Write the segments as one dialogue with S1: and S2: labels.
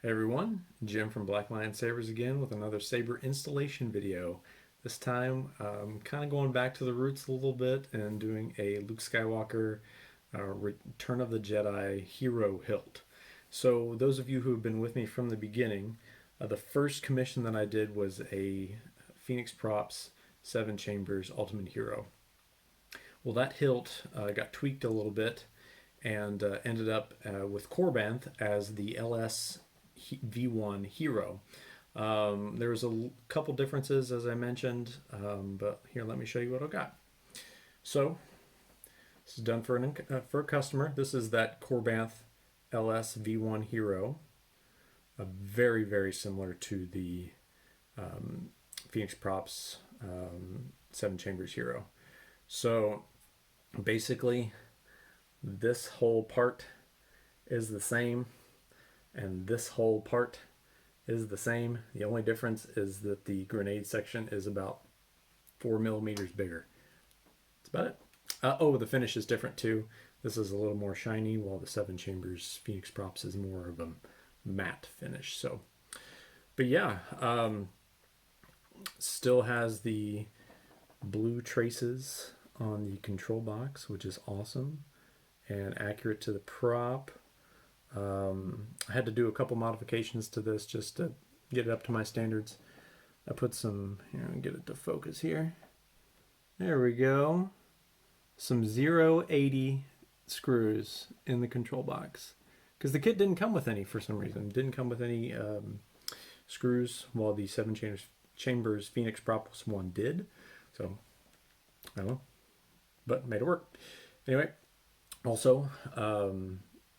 S1: Hey everyone, Jim from Black Lion Sabers again with another saber installation video. This time I'm kind of going back to the roots a little bit and doing a Luke Skywalker Return of the Jedi hero hilt. So those of you who have been with me from the beginning, the first commission that I did was a Phoenix Props 7 Chambers Ultimate Hero. Well, that hilt got tweaked a little bit and ended up with Korbanth as the LS V1 Hero. There was a couple differences, as I mentioned, but here, let me show you what I got. So this is done for a customer. This is that Korbanth LS V1 Hero, very, very similar to the Phoenix Props 7 Chambers Hero. So basically, this whole part is the same, and this whole part is the same. The only difference is that the grenade section is about 4 millimeters bigger. That's about it. Oh, the finish is different too. This is a little more shiny, while the 7 Chambers Phoenix Props is more of a matte finish. So, but yeah, still has the blue traces on the control box, which is awesome and accurate to the prop. I had to do a couple modifications to this just to get it up to my standards. I put some, here, get it to focus here. There we go. Some 080 screws in the control box, because the kit didn't come with any for some reason. It didn't come with any screws, while the 7 Chambers Phoenix Props one did. So, I don't know, but made it work. Anyway, also,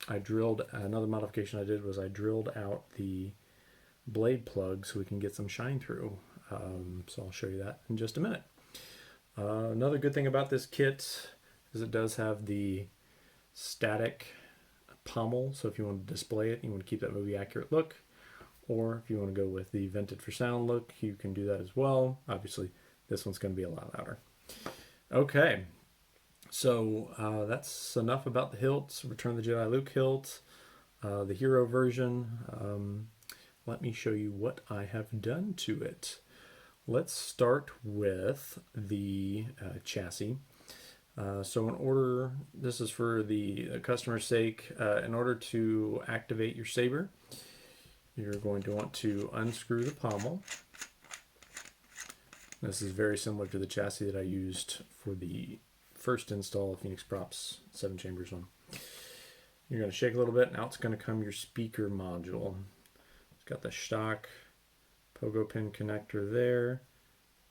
S1: I drilled, another modification I did was I drilled out the blade plug so we can get some shine through. So I'll show you that in just a minute. Another good thing about this kit is it does have the static pommel. So if you want to display it, you want to keep that movie accurate look, or if you want to go with the vented for sound look, you can do that as well. Obviously, this one's going to be a lot louder. Okay. So that's enough about the hilts. Return of the Jedi Luke hilt, the hero version. Let me show you what I have done to it. Let's start with the chassis. So in order, this is for the customer's sake, in order to activate your saber, you're going to want to unscrew the pommel. This is very similar to the chassis that I used for the first install of Phoenix Props 7 Chambers one. You're going to shake a little bit, and out it's going to come your speaker module. It's got the Shtok pogo pin connector there,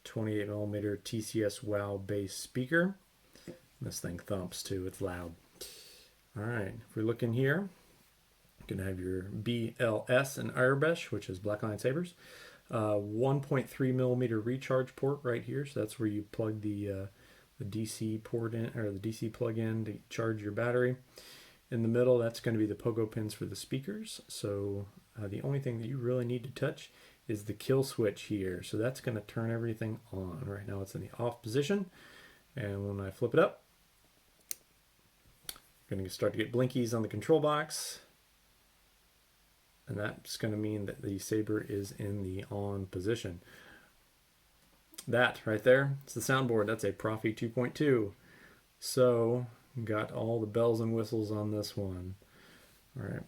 S1: 28mm TCS WOW base speaker. This thing thumps too, it's loud. Alright, if we look in here, you're going to have your BLS and Airbrush, which is Black Lion Sabers. 1.3mm recharge port right here, so that's where you plug the DC port in, or the DC plug in to charge your battery. In the middle, that's going to be the pogo pins for the speakers. So the only thing that you really need to touch is the kill switch here. So that's going to turn everything on. Right now it's in the off position, and when I flip it up, I'm going to start to get blinkies on the control box, and that's going to mean that the saber is in the on position. That right there, it's the soundboard. That's a Proffie 2.2. So, got all the bells and whistles on this one. All right,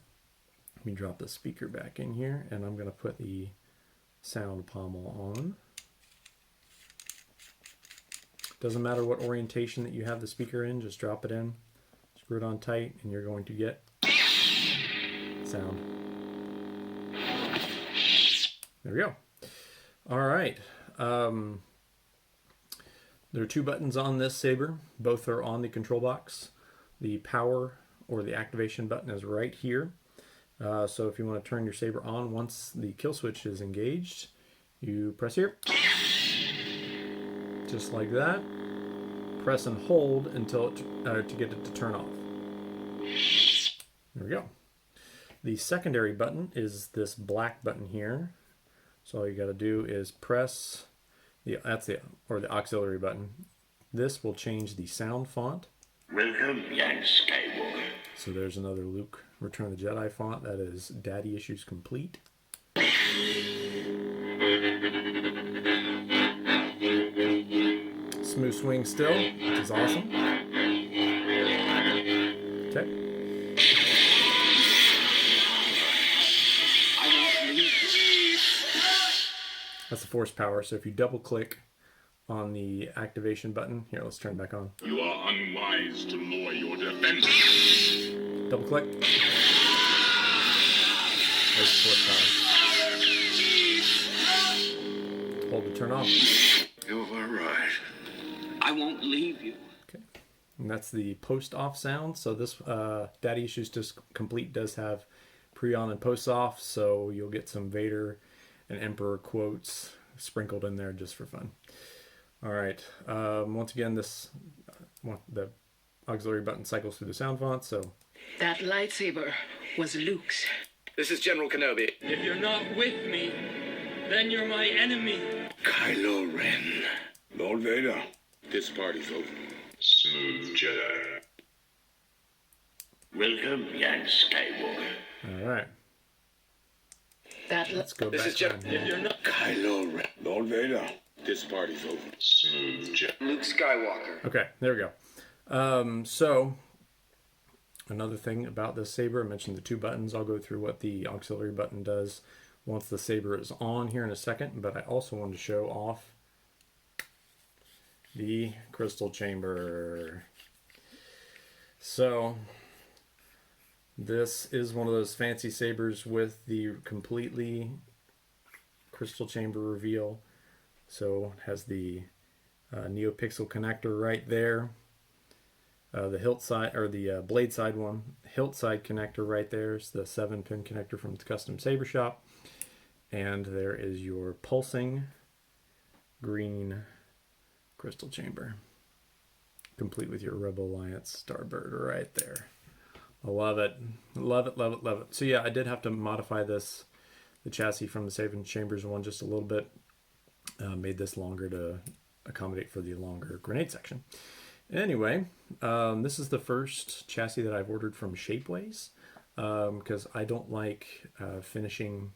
S1: let me drop the speaker back in here, and I'm going to put the sound pommel on. Doesn't matter what orientation that you have the speaker in, just drop it in, screw it on tight, and you're going to get sound. There we go. All right. There are 2 buttons on this saber. Both are on the control box. The power or the activation button is right here. So if you want to turn your saber on once the kill switch is engaged, you press here. Just like that. Press and hold until it, to get it to turn off. There we go. The secondary button is this black button here. So all you got to do is press the auxiliary button. This will change the sound font
S2: Welcome, young Skywalker.
S1: So there's another Luke Return of the Jedi font. That is Daddy Issues Complete. Smooth swing still, which is awesome. Okay. That's the force power. So if you double click on the activation button, here, let's turn it back on.
S2: You are unwise to lower your defense.
S1: Double click. There's the force power. Hold to turn off.
S2: You were right. I won't leave you.
S1: Okay. And that's the post-off sound. So this Daddy Issues Complete does have pre-on and post-off, so you'll get some Vader and Emperor quotes sprinkled in there just for fun. All right. Once again, the auxiliary button cycles through the sound font. So
S3: that lightsaber was Luke's.
S4: This is General Kenobi.
S5: If you're not with me, then you're my enemy.
S2: Kylo Ren. Lord Vader. This party's over. Smooth Jedi. Welcome, young Skywalker.
S1: all right. Let's go
S4: This
S1: back
S4: is Jeff.
S1: on
S5: If
S1: here.
S5: you're not
S2: Kylo Ren. Lord Vader. This party's over. Smooth Jedi.
S4: Luke Skywalker.
S1: Okay, there we go. So another thing about this saber, I mentioned the two buttons. I'll go through what the auxiliary button does once the saber is on here in a second, but I also wanted to show off the crystal chamber. So this is one of those fancy sabers with the completely crystal chamber reveal. So it has the Neopixel connector right there. The hilt side, or the blade side one, hilt side connector right there is the 7-pin connector from the custom saber shop. And there is your pulsing green crystal chamber, complete with your Rebel Alliance Starbird right there. I love it. Love it, love it, love it. So yeah, I did have to modify the chassis from the 7 Chambers one just a little bit. Made this longer to accommodate for the longer grenade section. Anyway, this is the first chassis that I've ordered from Shapeways, because I don't like finishing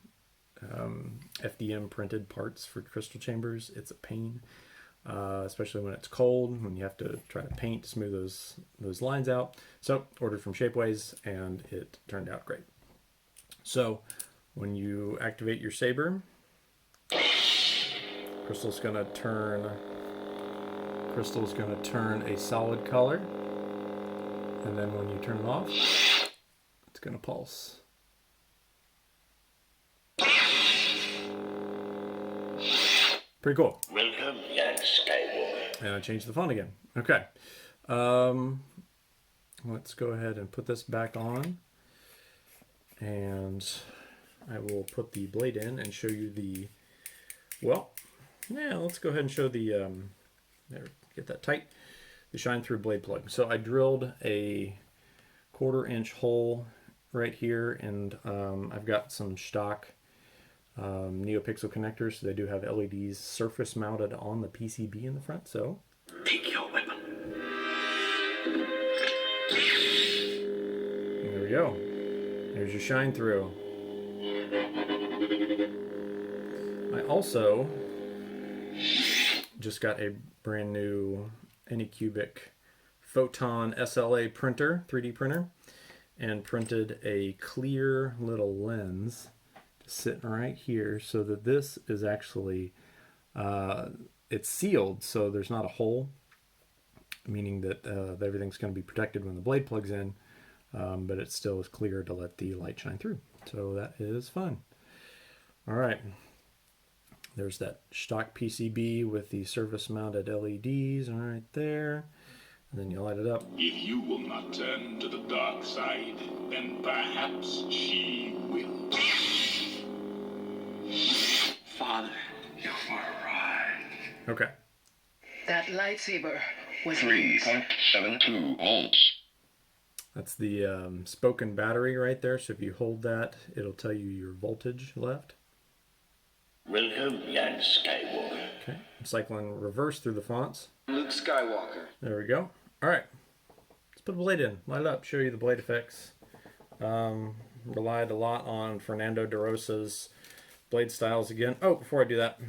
S1: FDM printed parts for crystal chambers. It's a pain, especially when it's cold, when you have to try to paint to smooth those lines out. So ordered from Shapeways, and it turned out great. So when you activate your saber, crystal's gonna turn a solid color, and then when you turn it off, it's gonna pulse. Pretty cool.
S2: Welcome, young Skywalker.
S1: And I changed the font again. Okay. Let's go ahead and put this back on, and I will put the blade in and show you let's go ahead and show the there, get that tight, the shine through blade plug. So I drilled a 1/4-inch hole right here, and I've got some Shtok Neopixel connectors. So they do have LEDs surface mounted on the PCB in the front. So
S2: Take your weapon.
S1: there we go. There's your shine through. I also just got a brand new Anycubic Photon SLA printer, 3D printer, and printed a clear little lens sitting right here, so that this is actually it's sealed, so there's not a hole, meaning that everything's going to be protected when the blade plugs in, but it still is clear to let the light shine through. So that is fun. All right. There's that Shtok PCB with the surface mounted LEDs right there. And then you light it up.
S2: If you will not turn to the dark side, then perhaps she will. Father, you were right.
S1: Okay.
S3: That lightsaber was
S2: 3.72 volts.
S1: That's the spoken battery right there. So if you hold that, it'll tell you your voltage left.
S2: Welcome, young Skywalker.
S1: Okay. I'm cycling reverse through the fonts.
S4: Luke Skywalker.
S1: There we go. All right. put a blade in, light it up, show you the blade effects. Relied a lot on Fernando de Rosa's blade styles again. Oh, before I do that,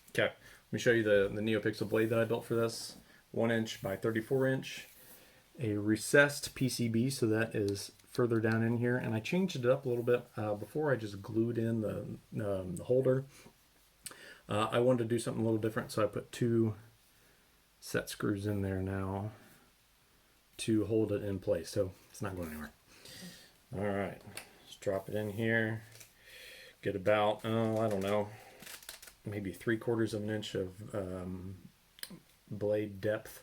S1: okay, let me show you the Neopixel blade that I built for this. 1 inch by 34 inch. A recessed PCB, so that is further down in here. And I changed it up a little bit. Before I just glued in the holder. I wanted to do something a little different, so I put 2 set screws in there now to hold it in place. So it's not going anywhere. All right, let's drop it in here. Get about, I don't know, maybe 3/4 of an inch of blade depth,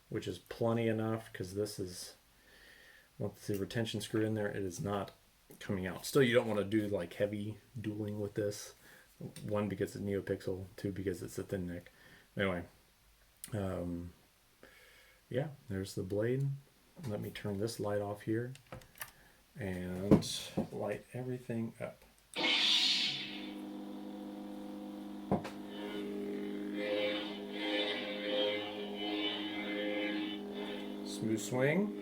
S1: which is plenty enough, because this is, once the retention screw in there, it is not coming out. Still, you don't want to do like heavy dueling with this. 1, because it's Neopixel, 2, because it's a thin neck. Anyway, yeah, there's the blade. Let me turn this light off here and light everything up. Smooth swing.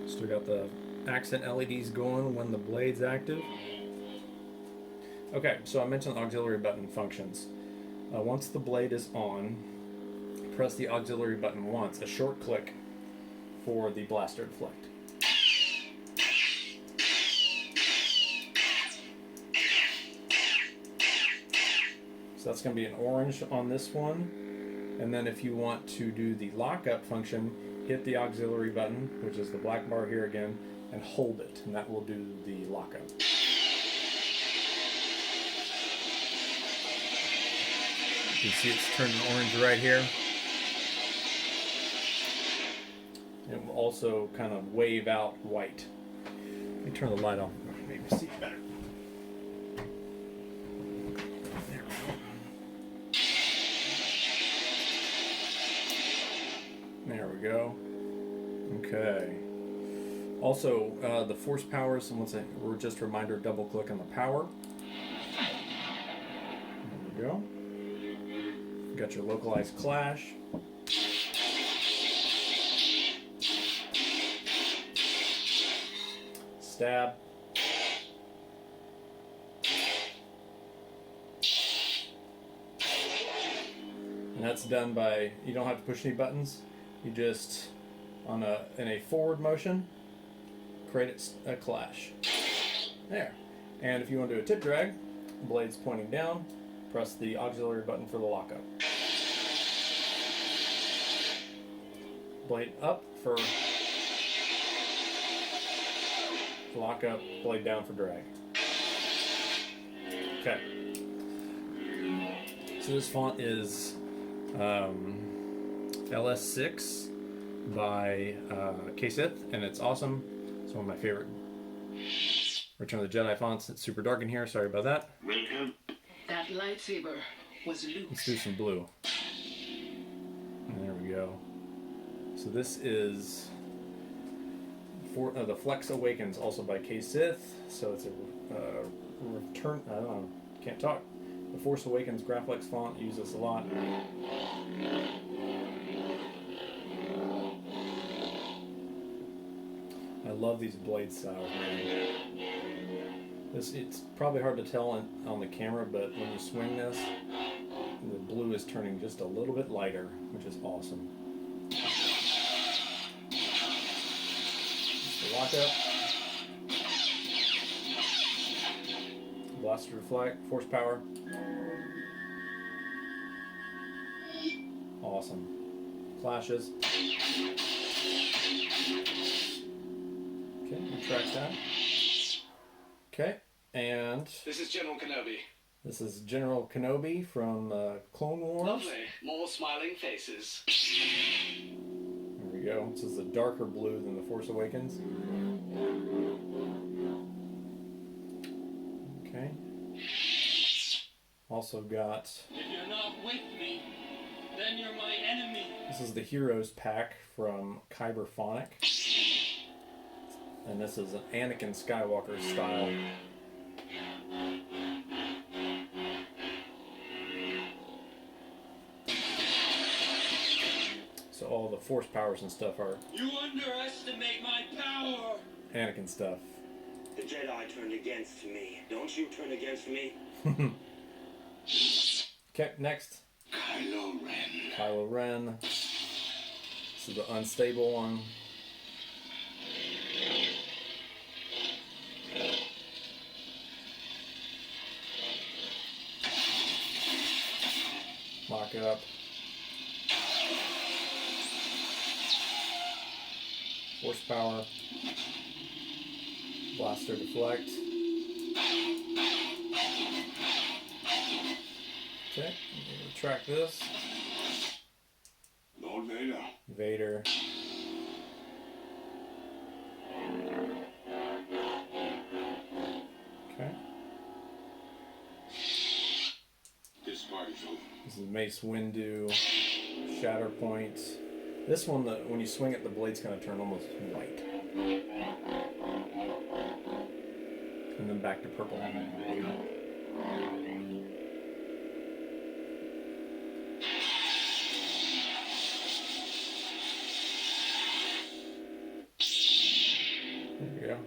S1: Still got the accent LEDs going when the blade's active. Okay, so I mentioned the auxiliary button functions. Once the blade is on, press the auxiliary button once, a short click for the blaster deflect. So that's going to be an orange on this one. And then if you want to do the lockup function, hit the auxiliary button, which is the black bar here again, and hold it, and that will do the lockup. You can see it's turning orange right here. It will also kind of wave out white. Let me turn the light on, maybe see it better. There we go. Okay. Also, the force powers, and once we're just a reminder, double click on the power. There we go. Got your localized clash. Stab. And that's done by, you don't have to push any buttons. You just, in a forward motion, create a clash. There. And if you want to do a tip drag, the blade's pointing down, press the auxiliary button for the lockup. Blade up for lockup, blade down for drag. Okay. So this font is LS6 by KSith, and it's awesome. It's one of my favorite Return of the Jedi fonts. It's super dark in here, sorry about that.
S3: That lightsaber was Luke's.
S1: Let's do some blue. And there we go. So this is the Flex Awakens, also by KSith. So it's a return. I don't know. Can't talk. The Force Awakens Graphics font. Use this a lot. I love these blade styles, man. It's probably hard to tell on the camera, but when you swing this, the blue is turning just a little bit lighter, which is awesome. Just the lockup. Blaster deflect, force power. Awesome. Clashes. Okay, retract that. Okay, and
S4: This is General Kenobi.
S1: this is General Kenobi from Clone Wars.
S4: Lovely. More smiling faces.
S1: There we go. This is a darker blue than the Force Awakens. Okay. Also got,
S5: If you're not with me, then you're my enemy.
S1: this is the Heroes pack from Kyberphonic. And this is an Anakin Skywalker style. all the force powers and stuff are
S5: You underestimate my power.
S1: Anakin stuff.
S6: The Jedi turned against me. Don't you turn against me?
S1: Okay, next.
S2: Kylo Ren.
S1: Kylo Ren. This is the unstable one. Lock it up. Force power. Blaster deflect. Okay, retract this.
S2: Lord Vader.
S1: Vader. Okay.
S2: This party's over.
S1: This is Mace Windu. Shatter Point. This one, when you swing it, the blade's going to turn almost white. And then back to purple. There you go.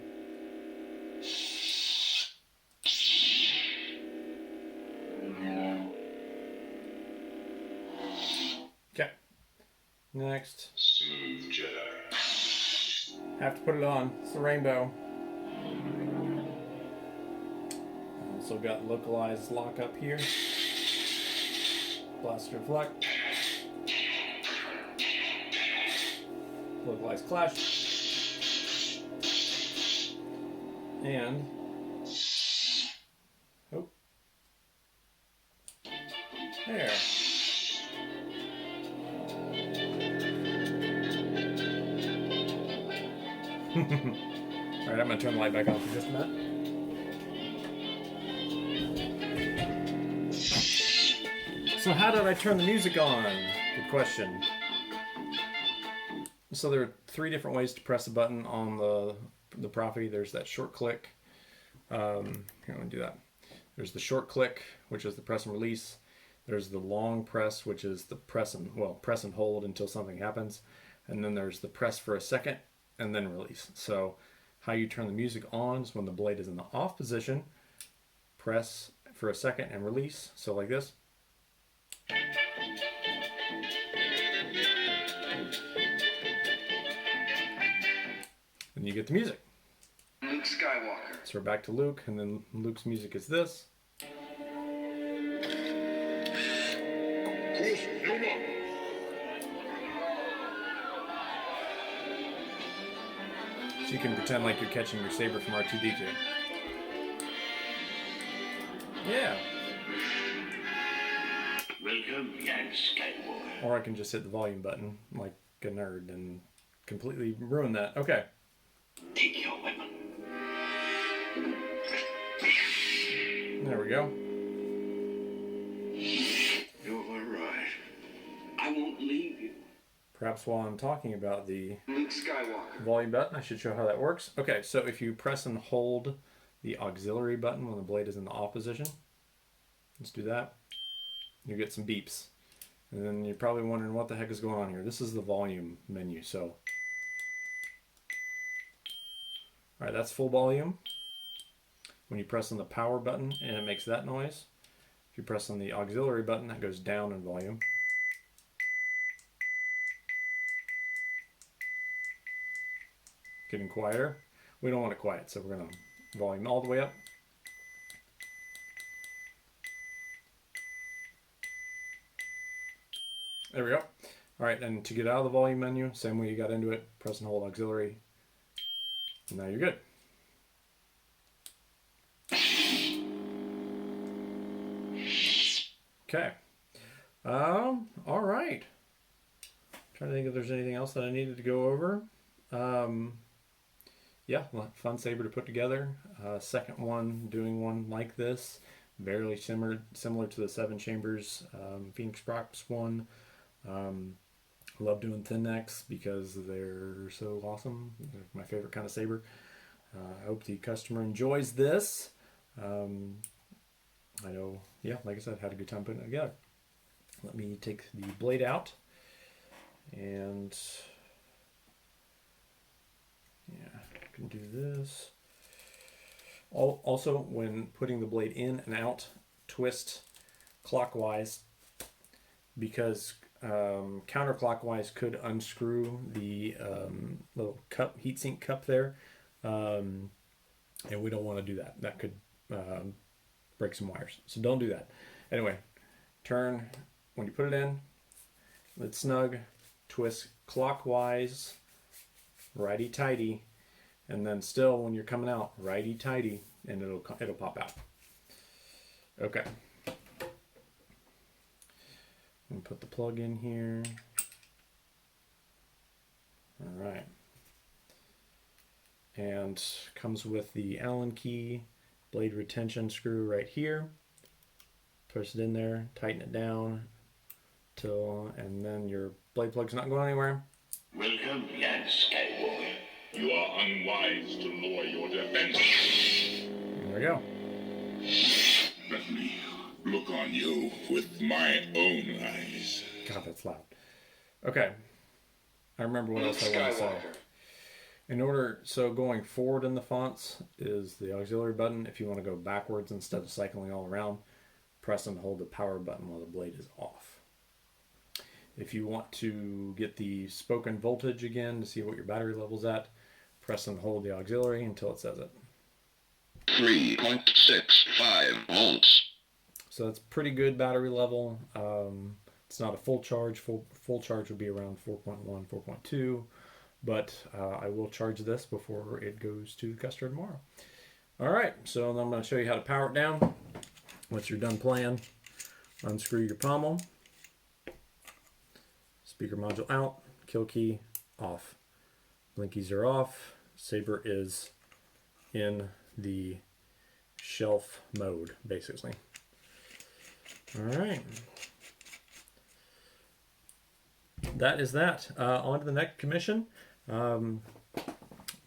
S1: Okay. Next.
S2: Smooth Jedi.
S1: Have to put it on. It's the rainbow. Also got localized lock up here. Blaster deflect. Localized clash. And oh. There. Alright, I'm gonna turn the light back on for just a minute. So how did I turn the music on? Good question. So there are 3 different ways to press a button on the Proffie. There's that short click. Here, I'm gonna do that. There's the short click, which is the press and release. There's the long press, which is the press and hold until something happens. And then there's the press for a second and then release. So how you turn the music on is when the blade is in the off position, press for a second and release. So like this. And you get the music.
S4: Luke Skywalker.
S1: So we're back to Luke, and then Luke's music is this. So you can pretend like you're catching your saber from R2-D2. Yeah.
S2: Welcome, young Skywalker.
S1: Or I can just hit the volume button like a nerd and completely ruin that. Okay.
S2: Take your weapon.
S1: There we go.
S2: You're right. I won't leave you.
S1: Perhaps while I'm talking about the
S4: Luke Skywalker.
S1: volume button, I should show how that works. Okay, so if you press and hold the auxiliary button when the blade is in the off position, let's do that. You get some beeps. And then you're probably wondering what the heck is going on here. This is the volume menu, so. Alright, that's full volume. When you press on the power button, and it makes that noise. If you press on the auxiliary button, that goes down in volume. Getting quieter. We don't want it quiet, so we're going to volume all the way up. There we go. Alright, and to get out of the volume menu, same way you got into it, press and hold auxiliary. And now you're good. Okay. Alright. Trying to think if there's anything else that I needed to go over. Yeah, fun saber to put together. Second one, doing one like this. Very similar to the 7 chambers Phoenix Props one. Love doing thin necks because they're so awesome. They're my favorite kind of saber. I hope the customer enjoys this. I know, yeah, like I said, had a good time putting it together. Let me take the blade out And yeah, I can do this. Also, when putting the blade in and out, twist clockwise, because counterclockwise could unscrew the little cup, heatsink cup there, and we don't want to do that. That could break some wires, so don't do that. Anyway, turn when you put it in, it's snug, twist clockwise, righty tighty, and then still when you're coming out, righty tighty, and it'll pop out. Okay. And put the plug in here. All right. And comes with the Allen key, blade retention screw right here. Push it in there, tighten it down till, and then your blade plug's not going anywhere.
S2: Welcome, young Skywalker. You are unwise to lower your defense.
S1: There we go.
S2: Let me look on you with my own eyes.
S1: God, that's loud. Okay. I remember what
S4: Luke
S1: else I want to say.
S4: Skywalker.
S1: So going forward in the fonts is the auxiliary button. If you want to go backwards instead of cycling all around, press and hold the power button while the blade is off. If you want to get the spoken voltage again to see what your battery level's at, press and hold the auxiliary until it says it.
S2: 3.65 volts.
S1: So that's pretty good battery level. It's not a full charge. Full charge would be around 4.1, 4.2. But I will charge this before it goes to the customer tomorrow. All right, so I'm going to show you how to power it down. Once you're done playing, unscrew your pommel. Speaker module out. Kill key off. Blinkies are off. Saber is in the shelf mode, basically. All right. That is that. On to the next commission.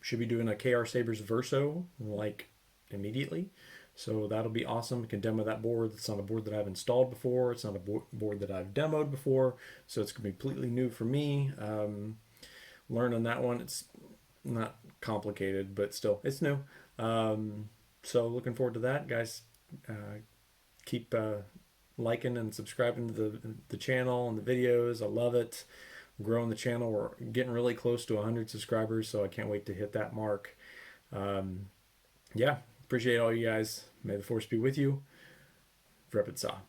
S1: Should be doing a KR Sabers Verso like immediately. So that'll be awesome. We can demo that board. It's not a board that I've installed before. It's not a board that I've demoed before. So it's going to be completely new for me. Learn on that one. It's not complicated, but still, it's new. So looking forward to that, guys. Keep liking and subscribing to the channel and the videos. I love it. We're growing the channel. We're getting really close to 100 subscribers, so I can't wait to hit that mark. Yeah, appreciate all you guys. May the force be with you. Vrepid Saw.